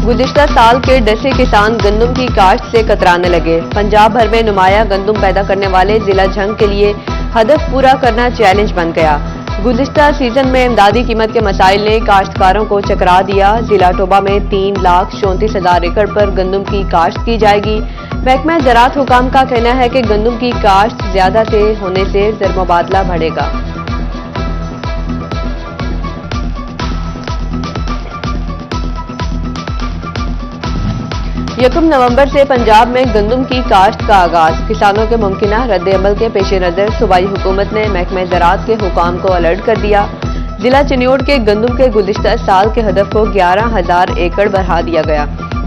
गुज़िश्ता साल के डसे किसान गंदम की काश्त से कतराने लगे। पंजाब भर में नुमाया गंदम पैदा करने वाले जिला झंग के लिए हदफ पूरा करना चैलेंज बन गया। गुज़िश्ता सीजन में इमदादी कीमत के मसाइल ने काश्तकारों को चकरा दिया। जिला टोबा में 3,34,000 एकड़ पर गंदम की काश्त की जाएगी। महकमा ज़राअत हुकाम का कहना है कि गंदम की काश्त ज्यादा से होने से ज़र-मुबादला बढ़ेगा। 1 नवंबर से पंजाब में गंदम की काश्त का आगाज। किसानों के मुमकिना रद्द-ए-अमल के पेश नजर सूबाई हुकूमत ने महकमा ज़राअत के हुकाम को अलर्ट कर दिया। जिला चिन्योट के गंदम के गुज़िश्ता साल के हदफ को 11,000 एकड़ बढ़ा दिया गया।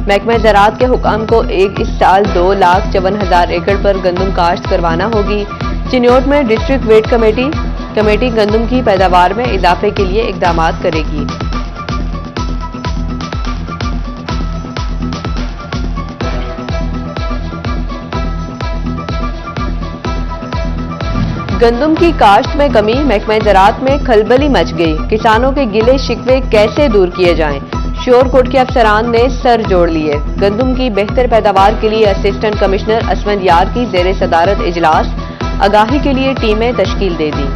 महकमा ज़राअत के हुकाम को इस साल 2,54,000 एकड़ पर गंदम काश्त करवाना होगी। चिन्योट में डिस्ट्रिक्ट वेट कमेटी गंदम की पैदावार में इजाफे के लिए इकदाम करेगी। गंदम की काश्त में कमी, महकमा ज़राअत में खलबली मच गई। किसानों के गिले शिकवे कैसे दूर किए जाएं? श्योरकोट के अफसरान ने सर जोड़ लिए। गंदम की बेहतर पैदावार के लिए असिस्टेंट कमिश्नर असमद यार की ज़ेर सदारत इजलास, आगाही के लिए टीमें तश्कील दे दी।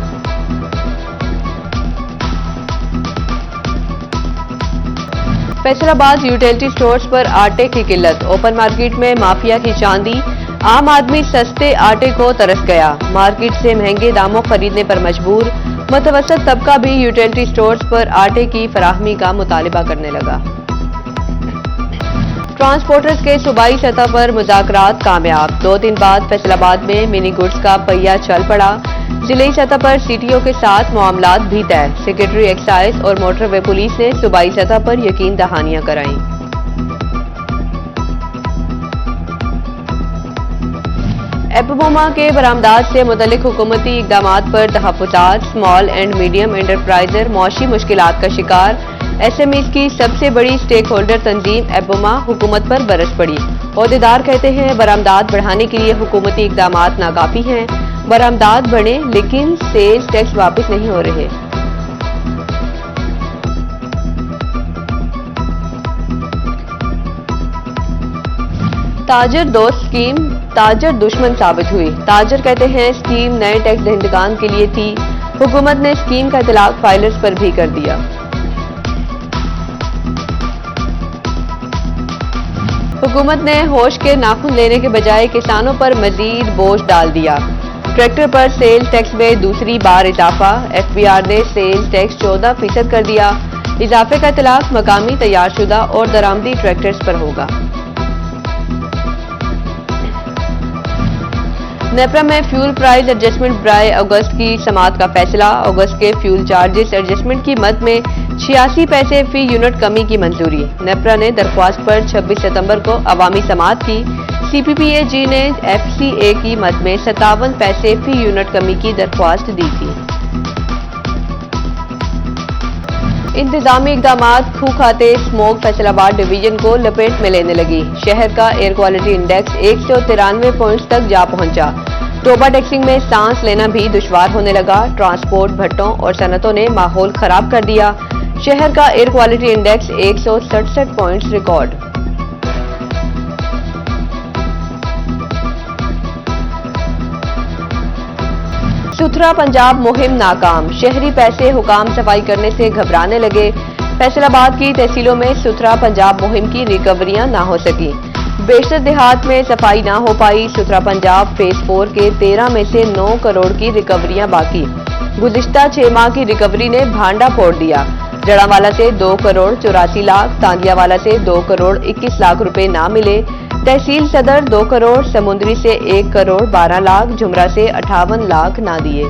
फैसलाबाद यूटिलिटी स्टोर्स पर आटे की किल्लत, ओपन मार्केट में माफिया की चांदी। आम आदमी सस्ते आटे को तरस गया। मार्केट से महंगे दामों खरीदने पर मजबूर। मुतवसत तबका भी यूटिलिटी स्टोर्स पर आटे की फराहमी का मुतालिबा करने लगा। ट्रांसपोर्टर्स के सूबाई सतह पर मुज़ाकरात कामयाब। 2 दिन बाद फैसलाबाद में मिनी गुड्स का पहिया चल पड़ा। जिले सतह पर सीटीओ के साथ मामलात भी तय। सेक्रेटरी एक्साइज और मोटरवे पुलिस ने सूबाई सतह पर यकीन दहानियां कराई। एपबोमा के बरामदात से मुतल्लिक हुकूमती इकदामात पर तहफ़्फ़ुज़ात। स्मॉल एंड मीडियम एंटरप्राइजर मौशी मुश्किलात का शिकार। एसएमईज़ की सबसे बड़ी स्टेक होल्डर तंजीम एपबोमा हुकूमत पर बरस पड़ी। ओहदेदार कहते हैं बरामदात बढ़ाने के लिए हुकूमती इकदामात नाकाफी हैं। बरामदात बढ़े लेकिन सेल्स टैक्स वापस नहीं हो रहे। ताजर दोस्त स्कीम ताजर दुश्मन साबित हुई। ताजर कहते हैं स्कीम नए टैक्स दहिंदगान के लिए थी। हुकूमत ने स्कीम का इतलाक फाइलर्स पर भी कर दिया। हुकूमत ने होश के नाखून लेने के बजाय किसानों पर मजीद बोझ डाल दिया। ट्रैक्टर पर सेल्स टैक्स में दूसरी बार इजाफा। एफबीआर ने सेल्स टैक्स 14% कर दिया। इजाफे का इतलाक मकामी तैयारशुदा और दरामदी ट्रैक्टर्स पर होगा। नेपरा में फ्यूल प्राइस एडजस्टमेंट बराए अगस्त की समाअत का फैसला। अगस्त के फ्यूल चार्जेस एडजस्टमेंट की मद में 86 पैसे फी यूनिट कमी की मंजूरी। नेपरा ने दरख्वास्त पर 26 सितंबर को अवामी समाअत की। सीपीपीए-जी ने एफसीए की मद में 57 पैसे फी यूनिट कमी की दरख्वास्त दी थी। इंतजामी इकदामात खू खाते स्मोक फैसलाबाद डिवीजन को लपेट में लेने लगी। शहर का एयर क्वालिटी इंडेक्स 193 पॉइंट्स तक जा पहुंचा। टोबा टैक्सिंग में सांस लेना भी दुश्वार होने लगा। ट्रांसपोर्ट भट्टों और सनतों ने माहौल खराब कर दिया। शहर का air quality index 167 points record. सुथरा पंजाब मुहिम नाकाम। शहरी पैसे हुकाम सफाई करने से घबराने लगे। फैसलाबाद की तहसीलों में सुथरा पंजाब मुहिम की रिकवरियां ना हो सकी। बेशतर देहात में सफाई ना हो पाई। सुथरा पंजाब फेज 4 के 13 में से 9 करोड़ की रिकवरियां बाकी। गुज़िश्ता 6 माह की रिकवरी ने भांडा फोड़ दिया। जड़ावाला से 2 करोड़ 84 लाख, तांदियावाला से 2 करोड़ 21 लाख रुपए ना मिले। तहसील सदर 2 करोड़, समुंदरी से 1 करोड़ 12 लाख, झुमरा से 58 लाख ना दिए।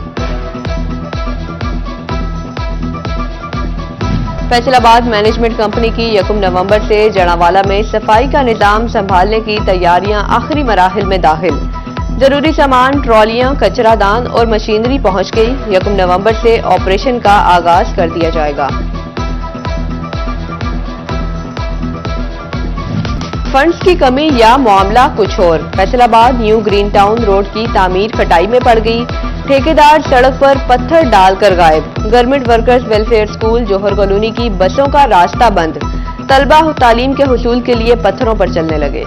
फैसलाबाद मैनेजमेंट कंपनी की 1 नवंबर से जड़ावाला में सफाई का निजाम संभालने की तैयारियां आखिरी मराहिल में दाखिल। जरूरी सामान, ट्रॉलियां, कचरादान और मशीनरी पहुंच गई। 1 नवंबर से ऑपरेशन का आगाज कर दिया जाएगा। फंड्स की कमी या मामला कुछ और। Faisalabad new green town road की तामीर खटाई में पड़ गई। ठेकेदार सड़क पर पत्थर डालकर गायब। गवर्नमेंट वर्कर्स वेलफेयर स्कूल जौहर कॉलोनी की बसों का रास्ता बंद। तलबा तालीम के हुसूल के लिए पत्थरों पर चलने लगे।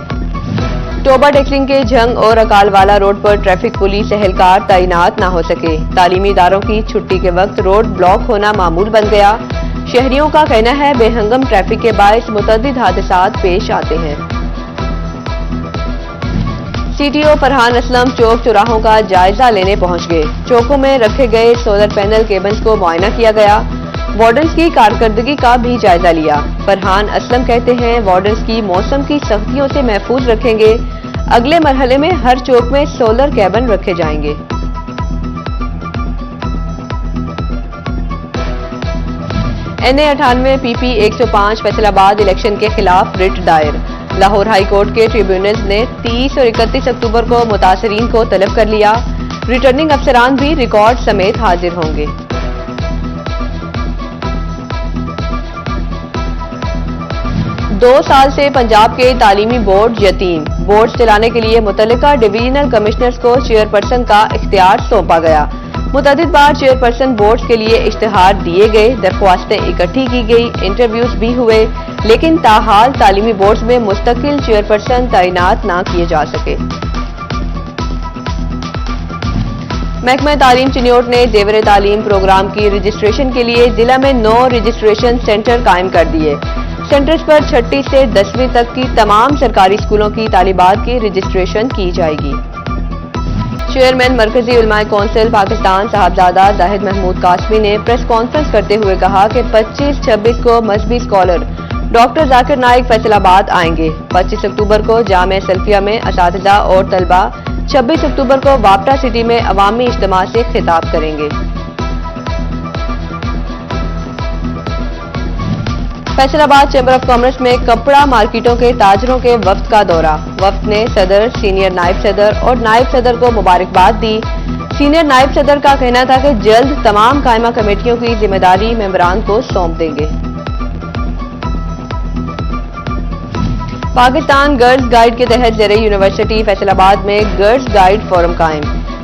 टोबा टेक्सिंग के जंग और अकालवाला रोड पर ट्रैफिक पुलिस एहलकार तैनात न हो सके। तालीमी इदारों की छुट्टी के वक्त रोड ब्लॉक होना मामूल बन गया। शहरियों का कहना है बेहंगम ट्रैफिक के बायस मुतअद्दिद हादसात पेश आते हैं। सीटीओ फरहान असलम चौक चौराहों का जायजा लेने पहुंच गए। चौकों में रखे गए सोलर पैनल केबल्स को मुआयना किया गया। वार्डन्स की कारकर्दगी का भी जायजा लिया। फरहान असलम कहते हैं वार्डन्स की मौसम की सख्तियों से महफूज रखेंगे। अगले मरहले में हर चौक में सोलर कैबिन रखे जाएंगे। NA 98 PP 105 फैसलाबाद इलेक्शन के खिलाफ रिट दायर। लाहौर हाई कोर्ट के ट्रिब्यूनल ने 30 और 31 अक्टूबर को मुतासरीन को तलब कर लिया। रिटर्निंग अफसरान भी रिकॉर्ड समेत हाजिर होंगे। दो साल से पंजाब के तालीमी बोर्ड यतीम। बोर्ड चलाने के लिए मुतल्लिका डिवीजनल कमिश्नर्स को चेयरपर्सन का इख्तियार सौंपा गया। मुतअद्दिद बार चेयरपर्सन बोर्ड के लिए इश्तिहार दिए गए, दरख्वास्तें इकट्ठी की गई, इंटरव्यूज भी हुए, लेकिन ताहाल तालीमी बोर्ड में मुस्तकिल चेयरपर्सन तैनात न किए जा सके। महकमा तालीम चिन्योट ने जेवर तालीम प्रोग्राम की रजिस्ट्रेशन के लिए जिला में 9 रजिस्ट्रेशन सेंटर कायम कर दिए। सेंटर्स पर 6ठी से 10वीं तक की तमाम सरकारी स्कूलों की तालिबात की रजिस्ट्रेशन की जाएगी। चेयरमैन मरकजी उलमाए कौंसिल पाकिस्तान साहबजादा जाहिद महमूद कासमी ने प्रेस कॉन्फ्रेंस करते हुए कहा कि 25-26 को मजहबी स्कॉलर डॉक्टर जाकिर नाइक फैसलाबाद आएंगे। 25 अक्टूबर को जामिया सल्फिया में असातिज़ा और तलबा, 26 अक्टूबर को वापटा सिटी में अवामी इज्तिमा से खिताब करेंगे। फैसलाबाद चैम्बर ऑफ कॉमर्स में कपड़ा मार्केटों के ताजरों के वफ्द का दौरा। वफ्द ने सदर, सीनियर नायब सदर और नायब सदर को मुबारकबाद दी। सीनियर नायब सदर का कहना था कि जल्द तमाम कायमा कमेटियों की जिम्मेदारी मेंबरान को सौंप देंगे। पाकिस्तान गर्ल्स गाइड के तहत ज़रिए यूनिवर्सिटी फैसलाबाद में गर्ल्स गाइड फोरम कायम।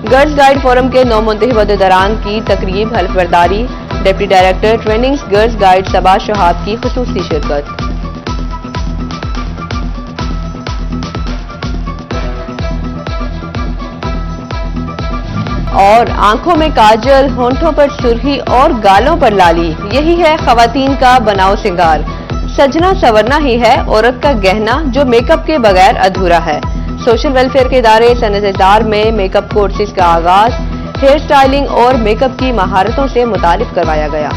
गर्ल्स गाइड फोरम के 9 मुंतखब अहदेदारान की तकरीब हल्फबरदारी। Deputy director trainings girls guide Saba Shahab की खुसूसी शिरकत। और आंखों में काजल, होंठों पर सुर्खी और गालों पर लाली, यही है खवातीन का बनाओ सिंगार। सजना संवरना ही है औरत का गहना जो मेकअप के बगैर अधूरा है। सोशल वेलफेयर के इदारे सनअत-ए-दार में मेकअप कोर्सेज का आगाज, हेयर स्टाइलिंग और मेकअप की महारतों से मुतारिफ करवाया गया।